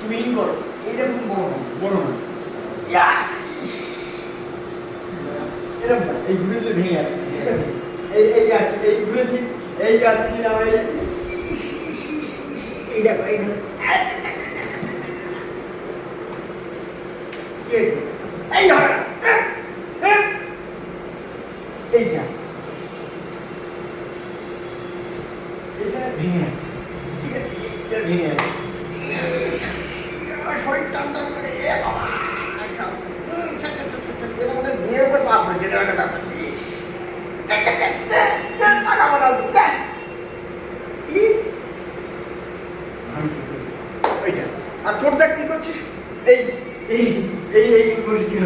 তুমি ইন করো, এইরকম বড় না ইয়া এরকম না, এই ঘুরেছে ভেঙে যাচ্ছে, ঠিক আছে? এই যাচ্ছি, এই ঘুরেছি, এই যাচ্ছি না, এই দেখো, এই দেখো, এই ধরো এইটা, এটা ভেঙে যাচ্ছে, ঠিক আছে? এটা ভেঙে যাচ্ছে, শরীর টান টান করে, এ বাবা এটা মনে হয় মেয়ের উপর পাপ হয়েছে, এটা একটা ব্যাপার। আর তোর দেখ কি করছিস, এই এই এই এই বসেছিল,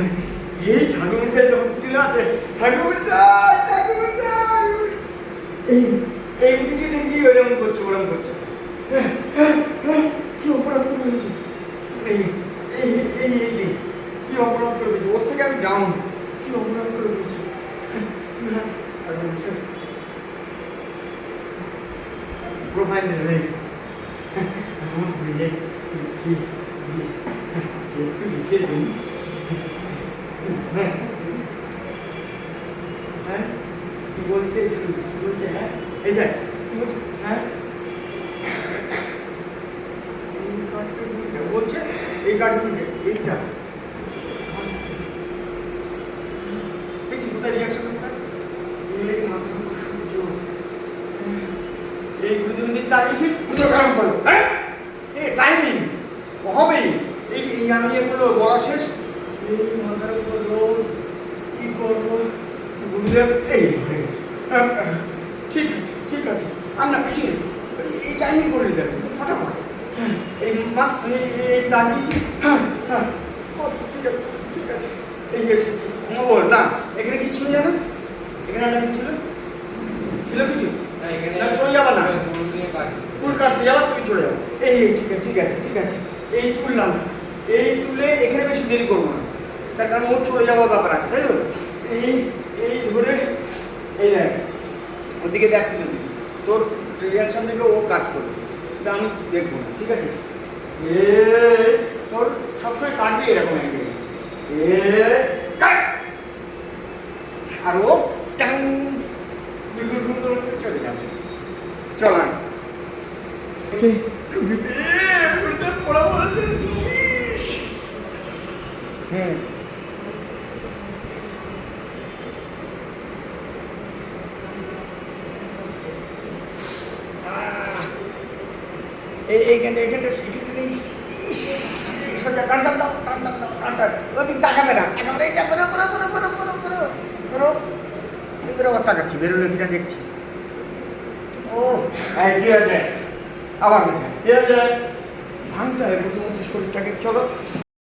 এই ঠাকুরমশাই তখন ছিল আছে, ঠাকুরমশাই ঠাকুরমশাই, এই এই উঠিকে দেখছি ওরকম করছে, ওরকম করছে, কি অপরাধ করে ফেলেছি, এই এই এই এই যে কি অপরাধ করে ফেলেছি, ওর থেকে আমি ডাউন, কি অপরাধ করে ফেলেছি। প্রোফাইল লিখে দিন, হ্যাঁ কি বলছে, শুনছি কি বলছে, হ্যাঁ এই দেখ কি বলছে, হ্যাঁ বলছে এই কার্টুনকে, এইটা দেখছি কোথায় রিয়াকশন কোথায়, এই মাথার উপর সূর্য, এই দুদিন দিন তাই ঠিক পুজো গরম করো, হ্যাঁ এই টাইমিং হবেই, এই এই আমি এগুলো বলা শেষ, এই মাথার উপর রোদ কি করবো, এই ঠিক আছে, ঠিক আছে, আর না বেশি এই টাইমিং করে দেবে ফটাফট, এই এই দাঁড়িয়েছি, হ্যাঁ হ্যাঁ ঠিক আছে, ঠিক আছে, এই এসেছি বল না, এখানে কি ছিল জানো, এখানে একটা কি ছিল, ছিল কিছু না, চলে যাবা না, ফুল কাটতে যাওয়া, তুমি চলে যাবো, এই ঠিক আছে, ঠিক আছে, ঠিক আছে, এই তুললাম, এই তুলে এখানে বেশি দেরি করবো না, তার কারণ ওর চলে যাওয়ার ব্যাপার আছে, তাই তো? এই এই ধরে এই দেখ ওদিকে দেখ, তুলে দিবি, তোর রিয়াকশন থেকে ও কাজ করবে, এটা আমি দেখবো না, ঠিক আছে? এ তোর সবসময় কাটবি এরকম অ্যাঙ্গেল, আর ও টাং চলে যাবে, চল আয় হ্যাঁ এইখানটা সোজা টান টান দাও, টান টান দাও, টান টান, ওদিক তাকাবে না, তাকাবে এই যা বেরো বেরো বেরো বেরো বেরো বেরো বেরো, এই বেরো আবার তাকাচ্ছি, বেরোলে কিনা দেখছি, ও কি আছে আবার কি আছে ভাঙতে হয় প্রথমত শরীরটাকে, চলো।